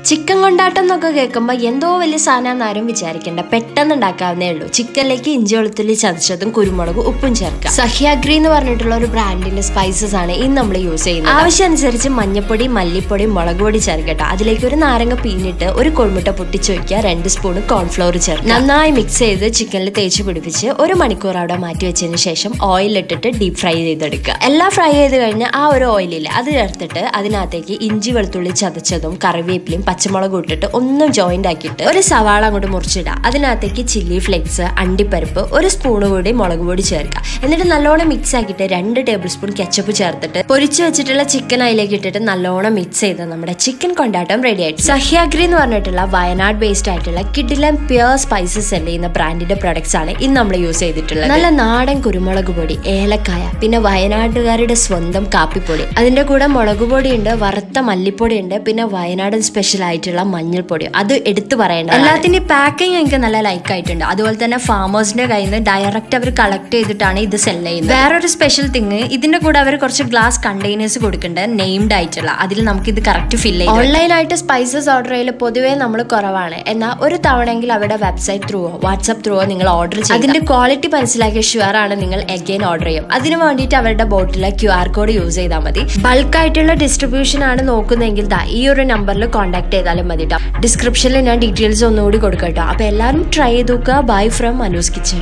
Chicken കൊണ്ടാട്ടം എന്നൊക്കെ കേൾക്കുമ്പോൾ എന്തോ വലിയ സാധനം ആരും വിചാരിക്കേണ്ട, പെട്ടെന്ന് ഉണ്ടാക്കാവുന്നേ ഉള്ളൂ. ചിക്കനിലേക്ക് ഇഞ്ചി വെളുത്തുള്ളി ചതച്ചതും കുരുമുളകും ഉപ്പും ചേർക്കുക. സഹ്യാഗ്രി എന്ന് പറഞ്ഞിട്ടുള്ള ഒരു ബ്രാൻഡിന്റെ സ്പൈസസ് ആണ് ഇന്ന് നമ്മൾ യൂസ് ചെയ്യുന്നത്. ആവശ്യമനുസരിച്ച് മഞ്ഞപ്പൊടി, മല്ലിപ്പൊടി, മുളക് പൊടി ചേർക്കട്ടെ. അതിലേക്ക് ഒരു നാരങ്ങ പീഞ്ഞിട്ട് ഒരു കോഴിമുട്ട പൊട്ടിച്ചൊഴിക്കുക. 2 സ്പൂൺ കോൺഫ്ലവർ ചേർക്കുക. നന്നായി മിക്സ് ചെയ്ത് ചിക്കനിൽ തേച്ച് പിടിപ്പിച്ച് 1 മണിക്കൂർ അവിടെ മാറ്റി വെച്ചതിന് ശേഷം ഓയിൽ ഇട്ടിട്ട് ഡീപ് ഫ്രൈ ചെയ്തെടുക്കുക. എല്ലാം ഫ്രൈ ചെയ്ത് കഴിഞ്ഞ് ആ ഒരു ഓയിലില്ല അത് ചേർത്തിട്ട് അതിനകത്തേക്ക് ഇഞ്ചി വെളുത്തുള്ളി ചതച്ചതും കറിവേപ്പിലയും പച്ചമുളക് ഇട്ടിട്ട് ഒന്ന് ജോയിന്റ് ആക്കിയിട്ട് ഒരു സവാള അങ്ങോട്ട് മുറിച്ചിടുക. അതിനകത്തേക്ക് ചില്ലി ഫ്ലേക്സ്, അണ്ടിപ്പരിപ്പ്, 1 സ്പൂൺ കൂടി മുളക് പൊടി ചേർക്കുക. എന്നിട്ട് നല്ലോണം മിക്സ് ആക്കിയിട്ട് 2 ടേബിൾ സ്പൂൺ കെച്ചപ്പ് ചേർത്തിട്ട് പൊരിച്ചു വെച്ചിട്ടുള്ള ചിക്കൻ അതിലേക്ക് ഇട്ടിട്ട് നല്ലോണം മിക്സ് ചെയ്ത് നമ്മുടെ ചിക്കൻ കൊണ്ടാട്ടം റെഡി ആയിട്ട്. സഹ്യാഗ്രി എന്ന് പറഞ്ഞിട്ടുള്ള വയനാട് ബേസ്ഡ് ആയിട്ടുള്ള കിഡിലൻ പ്യുർ സ്പൈസസ് സെല് ചെയ്യുന്ന ബ്രാൻഡിന്റെ പ്രൊഡക്ട്സ് ആണ് ഇന്ന് നമ്മൾ യൂസ് ചെയ്തിട്ടുള്ളത്. നല്ല നാടൻ കുരുമുളക് പൊടി, ഏലക്കായ, പിന്നെ വയനാട്ടുകാരുടെ സ്വന്തം കാപ്പിപ്പൊടി, അതിന്റെ കൂടെ മുളക് പൊടി ഉണ്ട്, വറുത്ത മല്ലിപ്പൊടി ഉണ്ട്, പിന്നെ വയനാടൻ സ്പെഷ്യൽ ആയിട്ടുള്ള മഞ്ഞൾപ്പൊടി. അത് എടുത്തു പറയേണ്ട. എല്ലാത്തിന്റെ പാക്കിംഗ് എനിക്ക് നല്ല ലൈക്ക് ആയിട്ടുണ്ട്. അതുപോലെ തന്നെ ഫാമേഴ്സിന്റെ കയ്യിൽ നിന്ന് ഡയറക്റ്റ് അവർ കളക്ട് ചെയ്തിട്ടാണ് ഇത് സെല് ചെയ്യുന്നത്. വേറൊരു സ്പെഷ്യൽ തിങ്, ഇതിന്റെ കൂടെ അവർ കുറച്ച് ഗ്ലാസ് കണ്ടെയ്നേഴ്സ് കൊടുക്കുന്നുണ്ട്, നെയിംഡ് ആയിട്ടുള്ള. അതിൽ നമുക്ക് ഇത് കറക്റ്റ് ഫിൽ ചെയ്യും. ഓൺലൈനായിട്ട് സ്പൈസസ് ഓർഡർ ചെയ്യൽ പൊതുവേ നമ്മൾ കുറവാണ്. എന്നാൽ ഒരു തവണയെങ്കിൽ അവരുടെ വെബ്സൈറ്റ് ത്രൂവോ വാട്സ്ആപ്പ് ത്രൂവോ നിങ്ങൾ ഓർഡർ ചെയ്യും. അതിന്റെ ക്വാളിറ്റി മനസ്സിലാക്കിയ ഷുവർ ആണ് നിങ്ങൾ അഗൈൻ ഓർഡർ ചെയ്യും. അതിന് വേണ്ടിയിട്ട് അവരുടെ ബോട്ടിലെ QR കോഡ് യൂസ് ചെയ്താൽ മതി. ബൾക്കായിട്ടുള്ള ഡിസ്ട്രിബ്യൂഷൻ ആണ് നോക്കുന്നതെങ്കിൽ ഈ ഒരു നമ്പറിൽ കോൺടാക്ട് ചെയ്താലും മതി. ഡിസ്ക്രിപ്ഷനിൽ ഞാൻ ഡീറ്റെയിൽസ് ഒന്നുകൂടി കൊടുക്കട്ടോ. അപ്പൊ എല്ലാവരും ട്രൈ ചെയ്ത് നോക്കുക. Bye from Anu's kitchen.